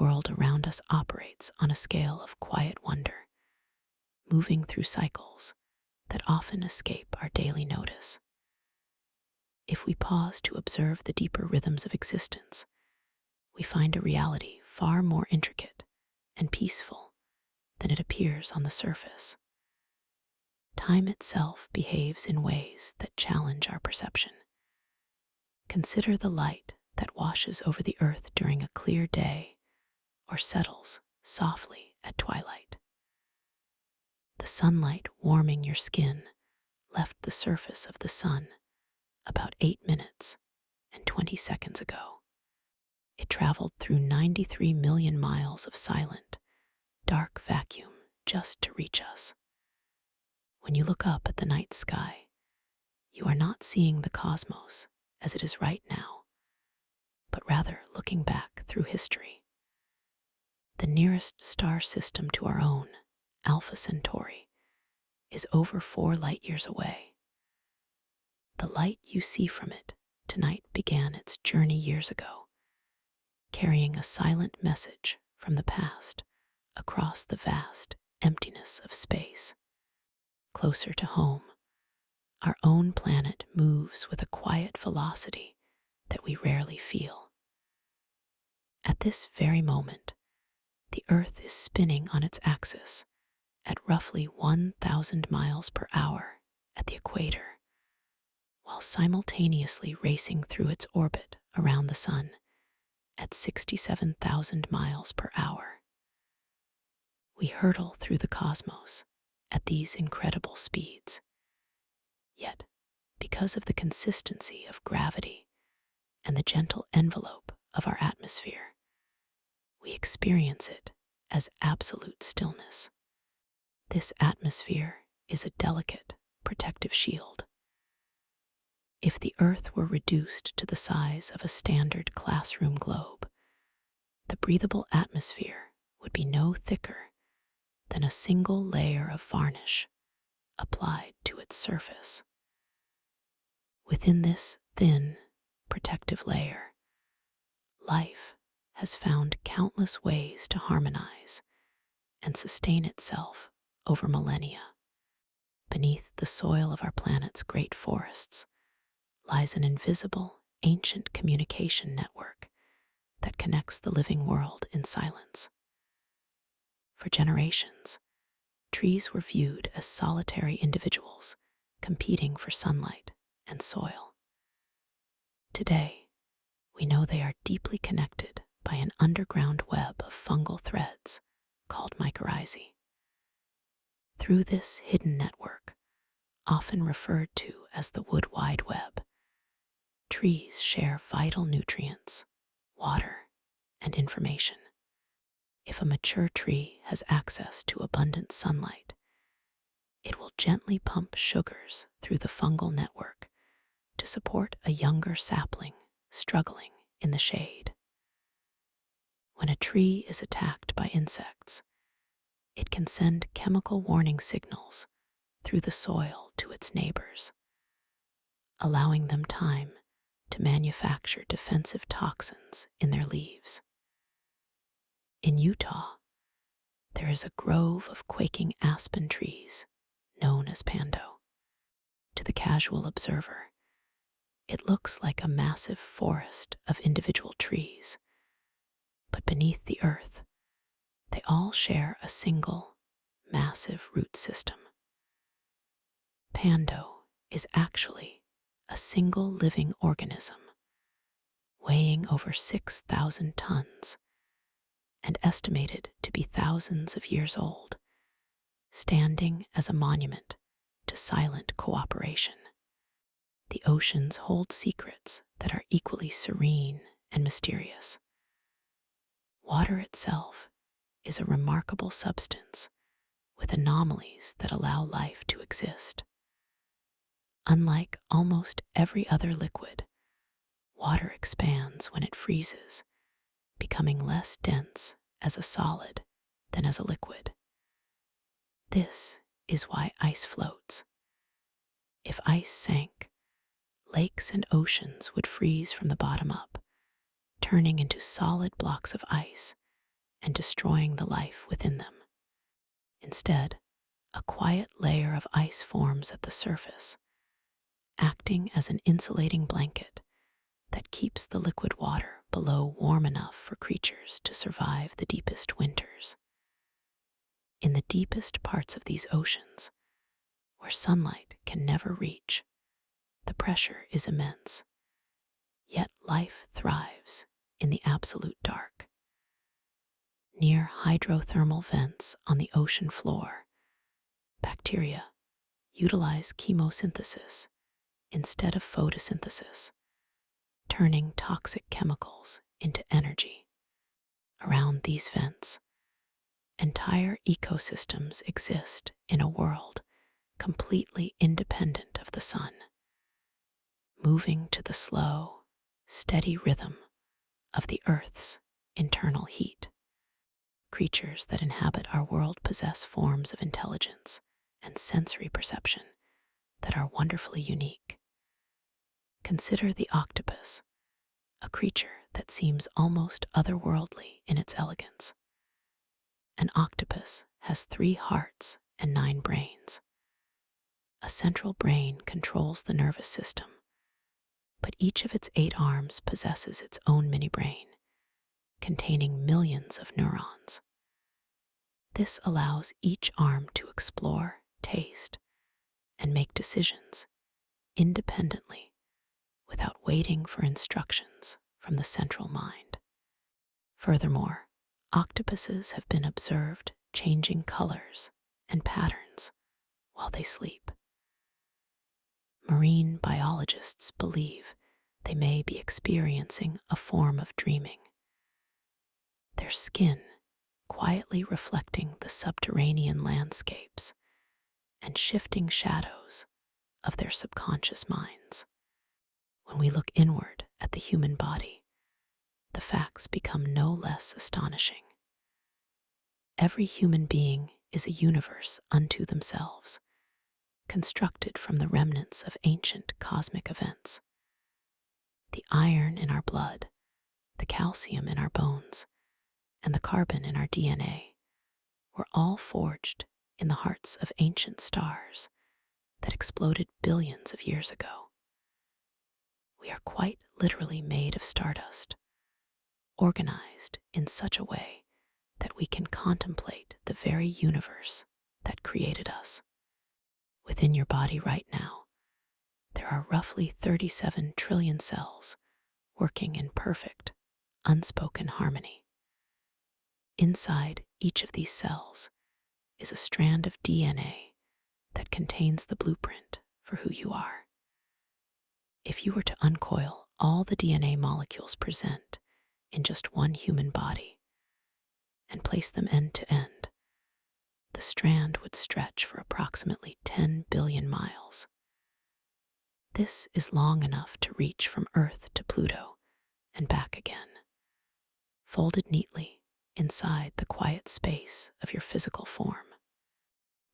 world around us operates on a scale of quiet wonder, moving through cycles that often escape our daily notice. If we pause to observe the deeper rhythms of existence, we find a reality far more intricate and peaceful than it appears on the surface. Time itself behaves in ways that challenge our perception. Consider the light that washes over the earth during a clear day or settles softly at twilight. The sunlight warming your skin left the surface of the sun about 8 minutes and 20 seconds ago. It traveled through 93 million miles of silent, dark vacuum just to reach us. When you look up at the night sky, you are not seeing the cosmos as it is right now, but rather looking back through history. The nearest star system to our own, Alpha Centauri, is over 4 light years away. The light you see from it tonight began its journey years ago, carrying a silent message from the past across the vast emptiness of space. Closer to home, our own planet moves with a quiet velocity that we rarely feel. At this very moment, the Earth is spinning on its axis at roughly 1,000 miles per hour at the equator, while simultaneously racing through its orbit around the Sun at 67,000 miles per hour. We hurtle through the cosmos at these incredible speeds. Yet, because of the consistency of gravity and the gentle envelope of our atmosphere, we experience it as absolute stillness. This atmosphere is a delicate, protective shield. If the Earth were reduced to the size of a standard classroom globe, the breathable atmosphere would be no thicker than a single layer of varnish applied to its surface. Within this thin, protective layer, life has found countless ways to harmonize and sustain itself over millennia. Beneath the soil of our planet's great forests lies an invisible, ancient communication network that connects the living world in silence. For generations, trees were viewed as solitary individuals competing for sunlight and soil. Today, we know they are deeply connected by an underground web of fungal threads called mycorrhizae. Through this hidden network, often referred to as the wood wide web, trees share vital nutrients, water, and information. If a mature tree has access to abundant sunlight, it will gently pump sugars through the fungal network to support a younger sapling struggling in the shade. When a tree is attacked by insects, it can send chemical warning signals through the soil to its neighbors, allowing them time to manufacture defensive toxins in their leaves. In Utah, there is a grove of quaking aspen trees known as pando. To the casual observer, it looks like a massive forest of individual trees, but beneath the earth, they all share a single, massive root system. Pando is actually a single living organism, weighing over 6,000 tons and estimated to be thousands of years old, standing as a monument to silent cooperation. The oceans hold secrets that are equally serene and mysterious. Water itself is a remarkable substance with anomalies that allow life to exist. Unlike almost every other liquid, water expands when it freezes, becoming less dense as a solid than as a liquid. This is why ice floats. If ice sank, lakes and oceans would freeze from the bottom up, turning into solid blocks of ice and destroying the life within them. Instead, a quiet layer of ice forms at the surface, acting as an insulating blanket that keeps the liquid water below warm enough for creatures to survive the deepest winters. In the deepest parts of these oceans, where sunlight can never reach, the pressure is immense, yet life thrives in the absolute dark. Near hydrothermal vents on the ocean floor, bacteria utilize chemosynthesis instead of photosynthesis, turning toxic chemicals into energy. Around these vents, entire ecosystems exist in a world completely independent of the sun, moving to the slow, steady rhythm of the Earth's internal heat. Creatures that inhabit our world possess forms of intelligence and sensory perception that are wonderfully unique. Consider the octopus, a creature that seems almost otherworldly in its elegance. An octopus has 3 hearts and 9 brains. A central brain controls the nervous system, but each of its 8 arms possesses its own mini-brain, containing millions of neurons. This allows each arm to explore, taste, and make decisions independently without waiting for instructions from the central mind. Furthermore, octopuses have been observed changing colors and patterns while they sleep. Marine biologists believe they may be experiencing a form of dreaming, their skin quietly reflecting the subterranean landscapes and shifting shadows of their subconscious minds. When we look inward at the human body, the facts become no less astonishing. Every human being is a universe unto themselves, constructed from the remnants of ancient cosmic events. The iron in our blood, the calcium in our bones, and the carbon in our DNA were all forged in the hearts of ancient stars that exploded billions of years ago. We are quite literally made of stardust, organized in such a way that we can contemplate the very universe that created us. Within your body right now, there are roughly 37 trillion cells working in perfect, unspoken harmony. Inside each of these cells is a strand of DNA that contains the blueprint for who you are. If you were to uncoil all the DNA molecules present in just one human body and place them end to end, the strand would stretch for approximately 10 billion miles. This is long enough to reach from Earth to Pluto and back again, folded neatly inside the quiet space of your physical form.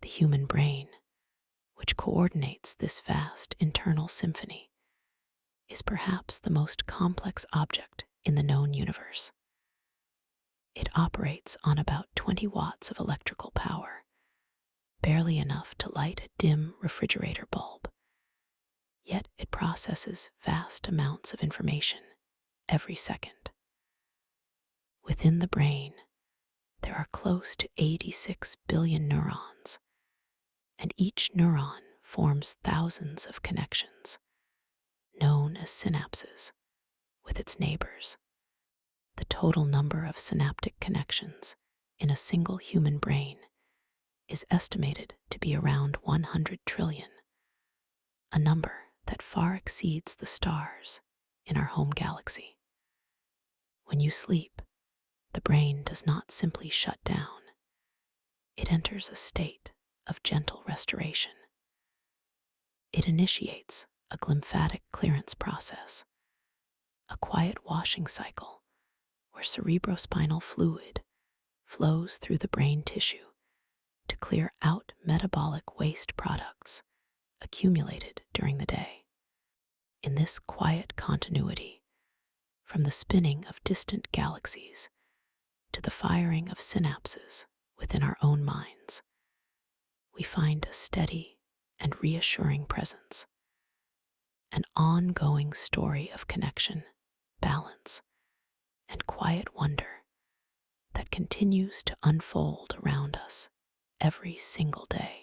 The human brain, which coordinates this vast internal symphony, is perhaps the most complex object in the known universe. It operates on about 20 watts of electrical power, barely enough to light a dim refrigerator bulb. Yet it processes vast amounts of information every second. Within the brain, there are close to 86 billion neurons, and each neuron forms thousands of connections, known as synapses, with its neighbors. The total number of synaptic connections in a single human brain is estimated to be around 100 trillion, a number that far exceeds the stars in our home galaxy. When you sleep, the brain does not simply shut down. It enters a state of gentle restoration. It initiates a glymphatic clearance process, a quiet washing cycle where cerebrospinal fluid flows through the brain tissue to clear out metabolic waste products accumulated during the day. In this quiet continuity, from the spinning of distant galaxies to the firing of synapses within our own minds, we find a steady and reassuring presence, an ongoing story of connection, balance, and quiet wonder that continues to unfold around us every single day.